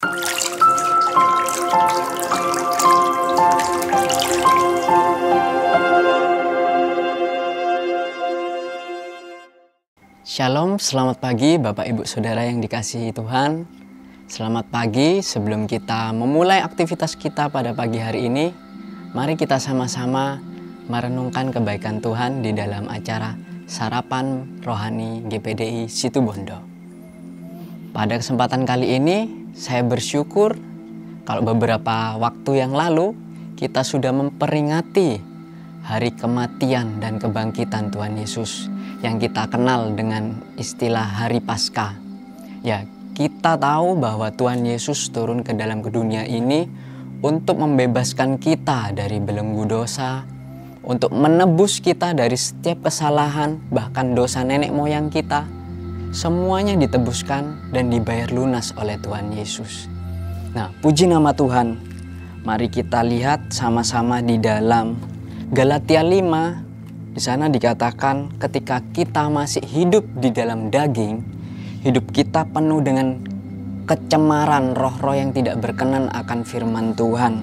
Shalom, selamat pagi Bapak Ibu Saudara yang dikasihi Tuhan. Selamat pagi, sebelum kita memulai aktivitas kita pada pagi hari ini, mari kita sama-sama merenungkan kebaikan Tuhan di dalam acara Sarapan Rohani GPDI Situbondo. Pada kesempatan kali ini, saya bersyukur kalau beberapa waktu yang lalu kita sudah memperingati hari kematian dan kebangkitan Tuhan Yesus yang kita kenal dengan istilah Hari Paskah. Ya, kita tahu bahwa Tuhan Yesus turun ke dalam dunia ini untuk membebaskan kita dari belenggu dosa, untuk menebus kita dari setiap kesalahan, bahkan dosa nenek moyang kita. Semuanya ditebuskan dan dibayar lunas oleh Tuhan Yesus. Nah, puji nama Tuhan. Mari kita lihat sama-sama di dalam Galatia 5. Di sana dikatakan ketika kita masih hidup di dalam daging, hidup kita penuh dengan kecemaran roh-roh yang tidak berkenan akan firman Tuhan.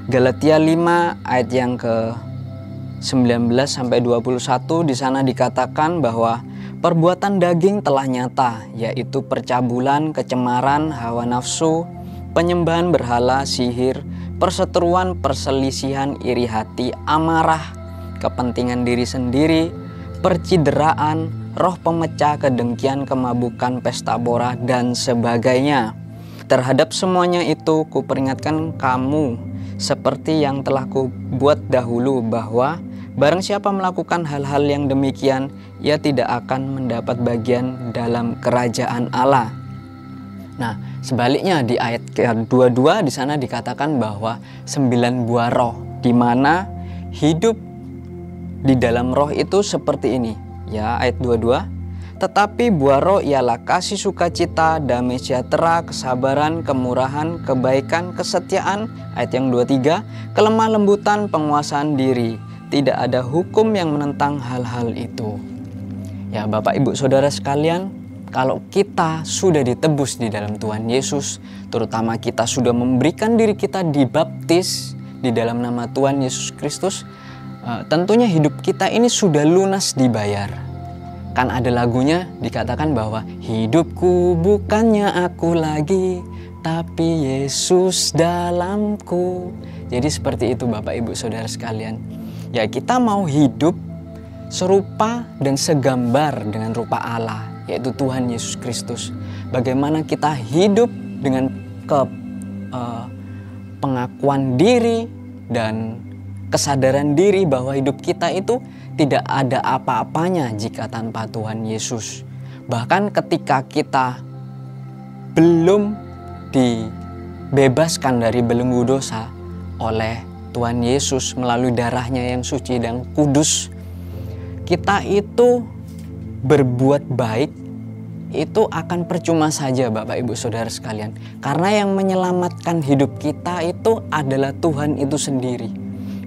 Galatia 5 ayat yang ke-19 sampai 21 di sana dikatakan bahwa perbuatan daging telah nyata, yaitu percabulan, kecemaran, hawa nafsu, penyembahan berhala, sihir, perseteruan, perselisihan, iri hati, amarah, kepentingan diri sendiri, percideraan, roh pemecah, kedengkian, kemabukan, pesta pora, dan sebagainya. Terhadap semuanya itu kuperingatkan kamu seperti yang telah kubuat dahulu, bahwa barang siapa melakukan hal-hal yang demikian, ia tidak akan mendapat bagian dalam kerajaan Allah. Nah, sebaliknya di ayat ke-22 di sana dikatakan bahwa 9 buah roh, di mana hidup di dalam roh itu seperti ini. Ya, ayat 22. Tetapi buah roh ialah kasih sukacita, damai sejahtera, kesabaran, kemurahan, kebaikan, kesetiaan. Ayat yang 23. Kelemah lembutan, penguasaan diri. Tidak ada hukum yang menentang hal-hal itu. Ya, Bapak Ibu Saudara sekalian, kalau kita sudah ditebus di dalam Tuhan Yesus, terutama kita sudah memberikan diri kita dibaptis di dalam nama Tuhan Yesus Kristus, tentunya hidup kita ini sudah lunas dibayar. Kan ada lagunya dikatakan bahwa hidupku bukannya aku lagi, tapi Yesus dalamku. Jadi seperti itu Bapak Ibu Saudara sekalian. Ya, kita mau hidup serupa dan segambar dengan rupa Allah, yaitu Tuhan Yesus Kristus. Bagaimana kita hidup dengan pengakuan diri dan kesadaran diri bahwa hidup kita itu tidak ada apa-apanya jika tanpa Tuhan Yesus. Bahkan ketika kita belum dibebaskan dari belenggu dosa oleh Tuhan Yesus melalui darahnya yang suci dan kudus, kita itu berbuat baik itu akan percuma saja Bapak Ibu Saudara sekalian. Karena yang menyelamatkan hidup kita itu adalah Tuhan itu sendiri.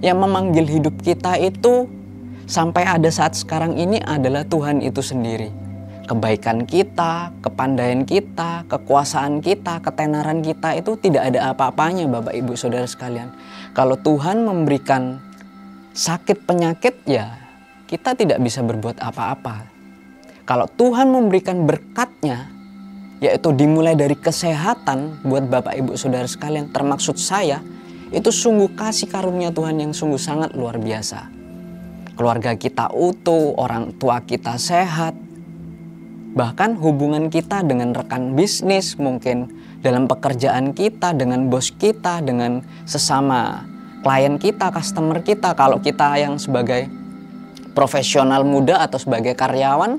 Yang memanggil hidup kita itu sampai ada saat sekarang ini adalah Tuhan itu sendiri. Kebaikan kita, kepandaian kita, kekuasaan kita, ketenaran kita itu tidak ada apa-apanya Bapak Ibu Saudara sekalian. Kalau Tuhan memberikan sakit penyakit, ya kita tidak bisa berbuat apa-apa. Kalau Tuhan memberikan berkatnya, yaitu dimulai dari kesehatan buat Bapak Ibu Saudara sekalian, termaksud saya, itu sungguh kasih karunia Tuhan yang sungguh sangat luar biasa. Keluarga kita utuh, orang tua kita sehat. Bahkan hubungan kita dengan rekan bisnis, mungkin dalam pekerjaan kita, dengan bos kita, dengan sesama klien kita, customer kita. Kalau kita yang sebagai profesional muda atau sebagai karyawan,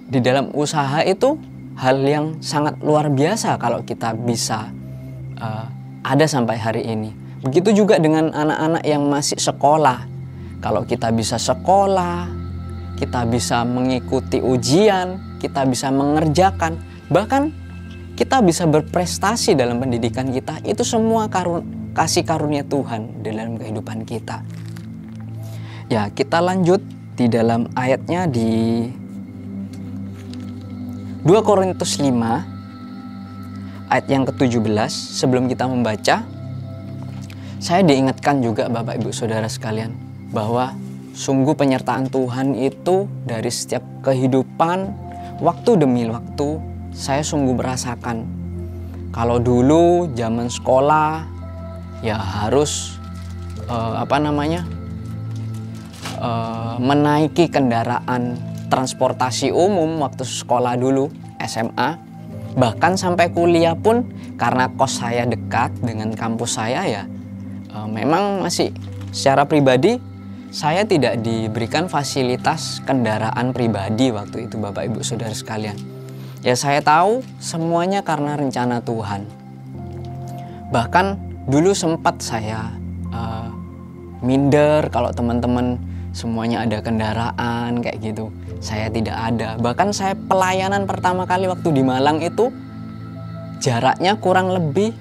di dalam usaha itu hal yang sangat luar biasa kalau kita bisa ada sampai hari ini. Begitu juga dengan anak-anak yang masih sekolah. Kalau kita bisa sekolah, kita bisa mengikuti ujian, kita bisa mengerjakan, bahkan kita bisa berprestasi dalam pendidikan kita. Itu semua kasih karunia Tuhan dalam kehidupan kita. Ya, kita lanjut di dalam ayatnya di 2 Korintus 5 ayat yang ke-17, sebelum kita membaca, saya diingatkan juga Bapak Ibu Saudara sekalian, bahwa sungguh penyertaan Tuhan itu dari setiap kehidupan, waktu demi waktu, saya sungguh merasakan. Kalau dulu zaman sekolah, ya harus menaiki kendaraan transportasi umum waktu sekolah dulu, SMA. Bahkan sampai kuliah pun, karena kos saya dekat dengan kampus saya ya, memang masih secara pribadi saya tidak diberikan fasilitas kendaraan pribadi waktu itu Bapak Ibu Saudara sekalian. Ya saya tahu semuanya karena rencana Tuhan. Bahkan dulu sempat saya minder kalau teman-teman semuanya ada kendaraan kayak gitu. Saya tidak ada. Bahkan saya pelayanan pertama kali waktu di Malang itu jaraknya kurang lebih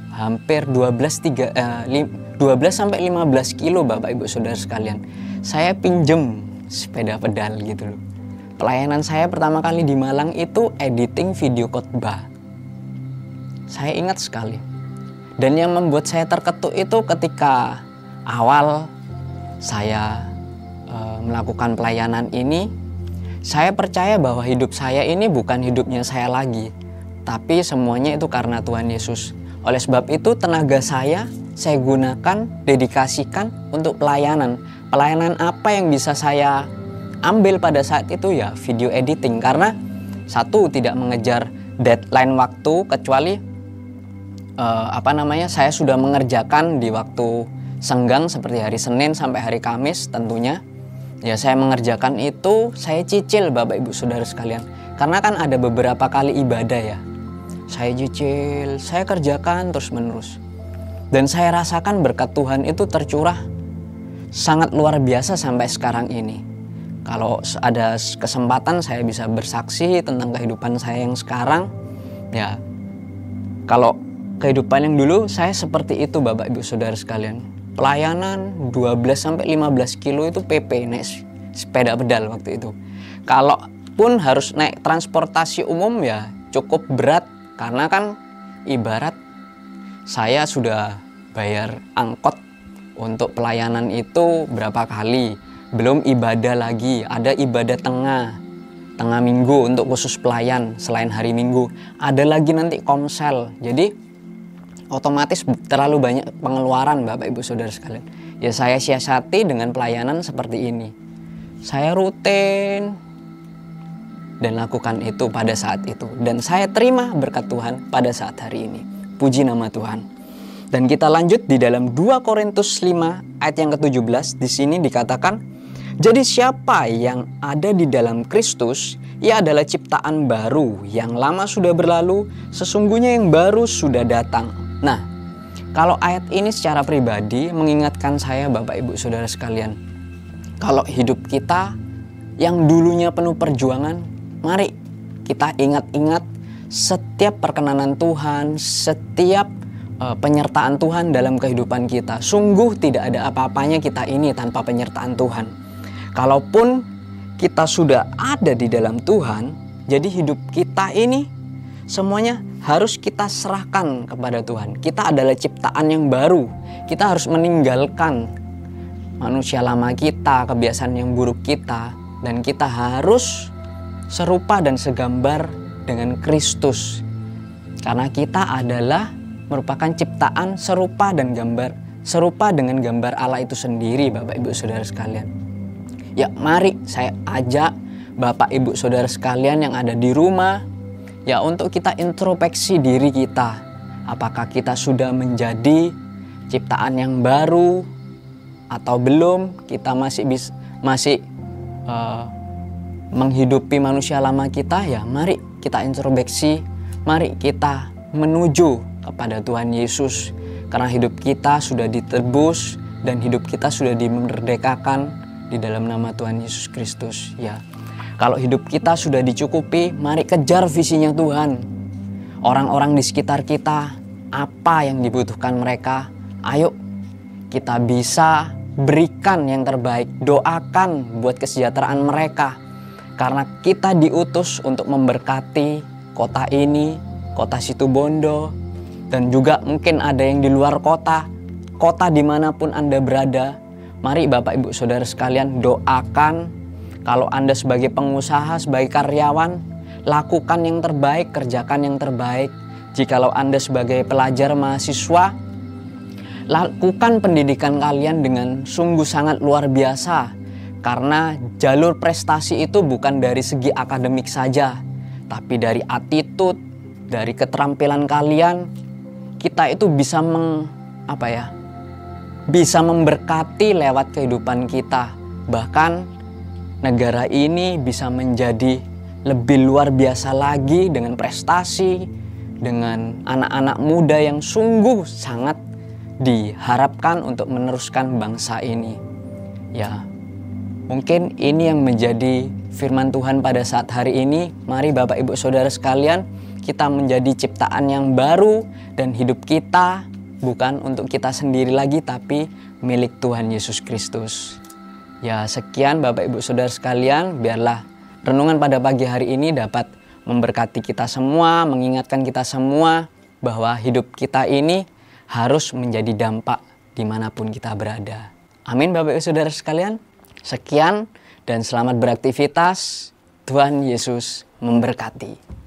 hampir 12 sampai 15 kilo Bapak Ibu Saudara sekalian. Saya pinjem sepeda pedal gitu loh. Pelayanan saya pertama kali di Malang itu editing video khotbah. Saya ingat sekali. Dan yang membuat saya terketuk itu ketika awal saya melakukan pelayanan ini, saya percaya bahwa hidup saya ini bukan hidupnya saya lagi, tapi semuanya itu karena Tuhan Yesus. Oleh sebab itu tenaga saya gunakan, dedikasikan untuk pelayanan. Pelayanan apa yang bisa saya ambil pada saat itu ya video editing. Karena satu, tidak mengejar deadline waktu, kecuali saya sudah mengerjakan di waktu senggang seperti hari Senin sampai hari Kamis tentunya. Ya saya mengerjakan itu, saya cicil Bapak Ibu Saudara sekalian. Karena kan ada beberapa kali ibadah ya. Saya cicil, saya kerjakan terus menerus. Dan saya rasakan berkat Tuhan itu tercurah sangat luar biasa sampai sekarang ini. Kalau ada kesempatan saya bisa bersaksi tentang kehidupan saya yang sekarang. Ya, kalau kehidupan yang dulu saya seperti itu Bapak Ibu Saudara sekalian. Pelayanan 12-15 kilo itu PP, naik sepeda pedal waktu itu. Kalaupun harus naik transportasi umum ya cukup berat. Karena kan ibarat saya sudah bayar angkot untuk pelayanan itu berapa kali. Belum ibadah lagi, ada ibadah tengah minggu untuk khusus pelayan selain hari Minggu. Ada lagi nanti komsel. Jadi otomatis terlalu banyak pengeluaran Bapak Ibu Saudara sekalian. Ya saya siasati dengan pelayanan seperti ini. Saya rutin dan lakukan itu pada saat itu. Dan saya terima berkat Tuhan pada saat hari ini. Puji nama Tuhan. Dan kita lanjut di dalam 2 Korintus 5 ayat yang ke-17. Di sini dikatakan, jadi siapa yang ada di dalam Kristus, ia adalah ciptaan baru. Yang lama sudah berlalu, sesungguhnya yang baru sudah datang. Nah, kalau ayat ini secara pribadi mengingatkan saya Bapak Ibu Saudara sekalian, kalau hidup kita yang dulunya penuh perjuangan, mari kita ingat-ingat setiap perkenanan Tuhan, setiap penyertaan Tuhan dalam kehidupan kita. Sungguh tidak ada apa-apanya kita ini tanpa penyertaan Tuhan. Kalaupun kita sudah ada di dalam Tuhan, jadi hidup kita ini semuanya harus kita serahkan kepada Tuhan. Kita adalah ciptaan yang baru. Kita harus meninggalkan manusia lama kita, kebiasaan yang buruk kita. Dan kita harus serupa dan segambar dengan Kristus. Karena kita adalah merupakan ciptaan serupa dengan gambar Allah itu sendiri Bapak Ibu Saudara sekalian. Ya mari saya ajak Bapak Ibu Saudara sekalian yang ada di rumah, ya untuk kita introspeksi diri kita. Apakah kita sudah menjadi ciptaan yang baru atau belum? Kita masih menghidupi manusia lama kita. Ya mari kita introspeksi, mari kita menuju kepada Tuhan Yesus. Karena hidup kita sudah ditebus dan hidup kita sudah dimerdekakan di dalam nama Tuhan Yesus Kristus. Ya. Kalau hidup kita sudah dicukupi, mari kejar visinya Tuhan. Orang-orang di sekitar kita, apa yang dibutuhkan mereka, ayo kita bisa berikan yang terbaik. Doakan buat kesejahteraan mereka. Karena kita diutus untuk memberkati kota ini, kota Situbondo, dan juga mungkin ada yang di luar kota, kota dimanapun Anda berada. Mari Bapak Ibu Saudara sekalian doakan, kalau Anda sebagai pengusaha, sebagai karyawan, lakukan yang terbaik, kerjakan yang terbaik. Jikalau Anda sebagai pelajar mahasiswa, lakukan pendidikan kalian dengan sungguh sangat luar biasa. Karena jalur prestasi itu bukan dari segi akademik saja, tapi dari attitude, dari keterampilan kalian, kita itu bisa bisa memberkati lewat kehidupan kita. Bahkan negara ini bisa menjadi lebih luar biasa lagi dengan prestasi, dengan anak-anak muda yang sungguh sangat diharapkan untuk meneruskan bangsa ini. Ya, mungkin ini yang menjadi firman Tuhan pada saat hari ini. Mari Bapak Ibu Saudara sekalian, kita menjadi ciptaan yang baru dan hidup kita bukan untuk kita sendiri lagi, tapi milik Tuhan Yesus Kristus. Ya, sekian Bapak Ibu Saudara sekalian, biarlah renungan pada pagi hari ini dapat memberkati kita semua, mengingatkan kita semua bahwa hidup kita ini harus menjadi dampak dimanapun kita berada. Amin Bapak Ibu Saudara sekalian. Sekian dan selamat beraktivitas. Tuhan Yesus memberkati.